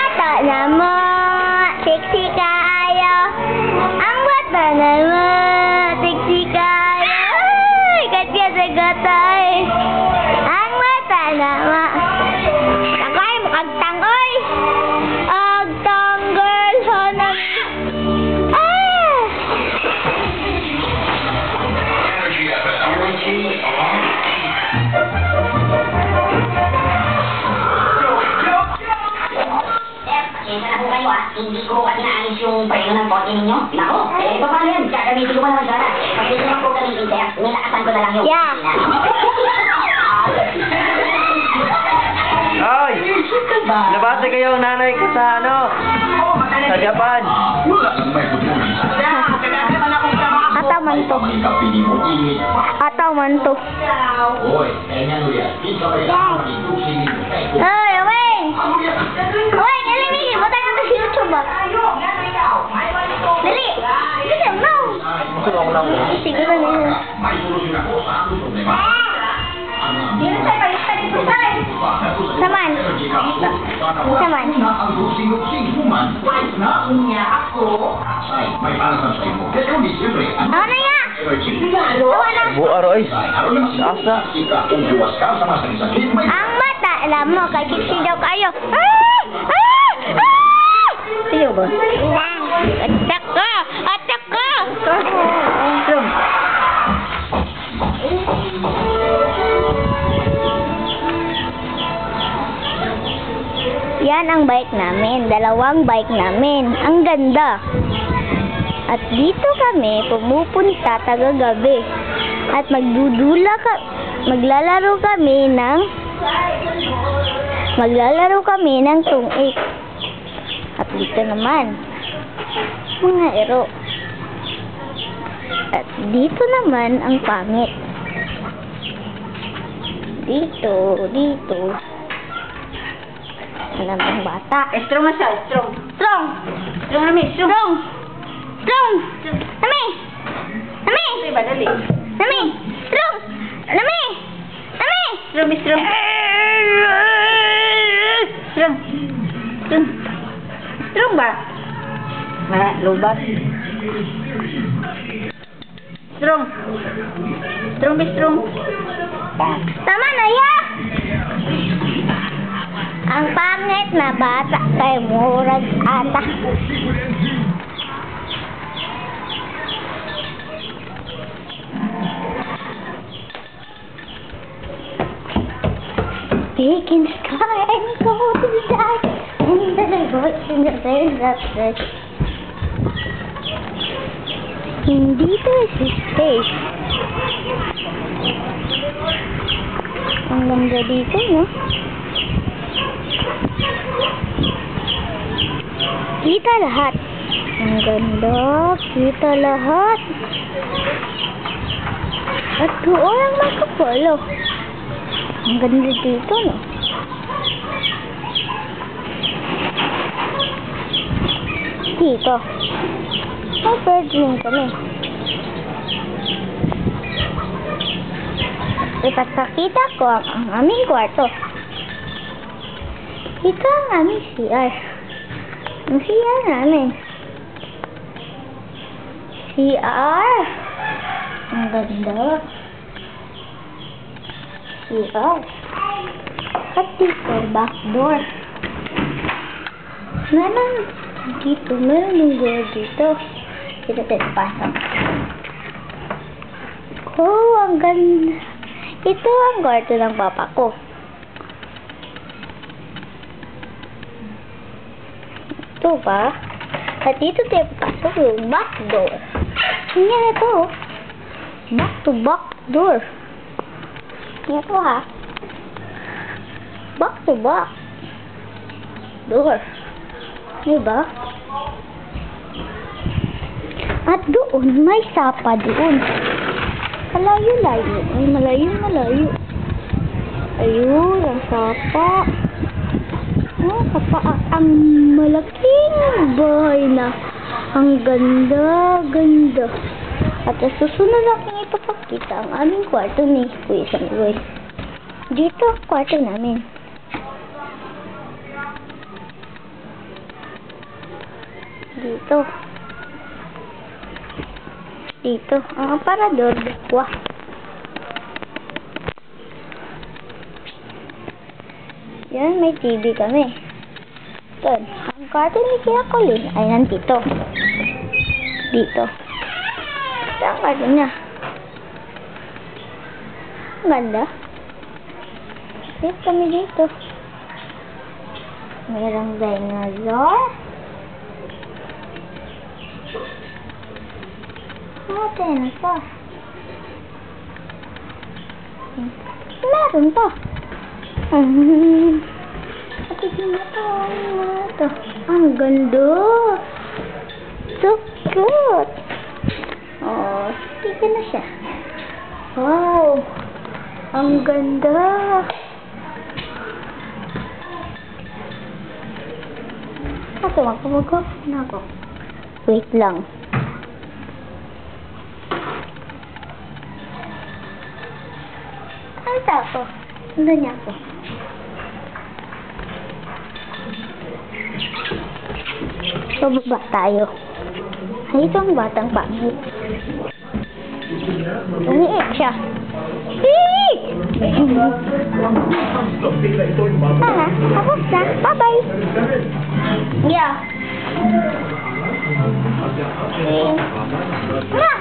bata na mo, sexy kayo. Ang bata na mo, sexy kayo. Ay, gatay. Ang bata na mo. Takoy, makagtangoy. Agtanggol, hanap. Hindi ko kasi naalis yung preno ng kotse ninyo. Nako, paano yan? Gagamitin ko pa naman sana. Pag hindi naman po gamitin, kaya nilakasan ko na lang yung... Yeah. Ay! Nabasa kayo ang nanay ko sa ano? Sa Japan. Ataman to. Ataman to. Hey, Wayne! Wayne, nalimihin mo tayo sa YouTube ba? Dali! Dali, no! Siguro na yun. Saman. Saman. Ano na yan? Buaroy. Asa? Ang mata, alam mo, kagiksi daw kayo. Iyo ba? Atak ka! Atak ka! Yan ang bike namin. Dalawang bike namin. Ang ganda. At dito kami pumupunta tagagabi. At maglalaro kami ng tungik. At dito naman mga ero. At dito naman ang pangit. Dito. Alam ang bata. Strong na siya, strong. Strong! Strong na, miss. Strong! Strong! Nami! Nami! Diba, dali. Nami! Strong! Nami! Nami! Strong, miss, strong. Strong. Strong. Strong ba? Lubat. Strong. Strong, miss, strong. Tama na ya! Ang pangit na bata kay murag ata. We can sky and go to the dark and the voice in the rain that says hindi to si space. Ang ganda dito, no? Kita lahat. Ang ganda. Kita lahat. At doon ang makapalo. Ang ganda dito, no? Dito. May bedroom kami. Ipagpakita ko ang aming kwarto. Ito ang aming CR. Ang CR namin. CR. Ang ganda. CR. At dito, back door. Meron yung door dito. Dito tayo pasok. Oh, ang ganda. Ito ang kwarto ng papa ko. Ito ba? At dito tayo pasok yung back door. Yan ito. Back to back door. Ito ha. Back to back door. Diba? At doon, may sapa doon. Malayo-layo. Ay, malayo-malayo. Ayun, ang sapa. Oh, sapa. Ang malaking bahay na. Ang ganda-ganda. At sa susunod natin ipapakita ang aming kwarto ni Kuya Sangoy. Dito ang kwarto namin. Dito. Dito. Ang aparador. Wah. Yan, may TV kami. Doon. Ang kwarto ni Kuya Colin ay nandito. Dito. Ito ang kwarto niya. Ang ganda. Dito kami dito. Mayroong dinosaur. Dinosaur. Meron pa. Ate, ito. Ang ganda. So cute. Oh, dito na siya. Wow. Ang ganda. Kaso, magpumagod na ako. Wait lang. Ano ako? Ano niya ako? So, baba tayo. Ay, ito ang batang pangit. Umiik siya. Eek! Tapos na. Bye-bye. Yeah. Ma!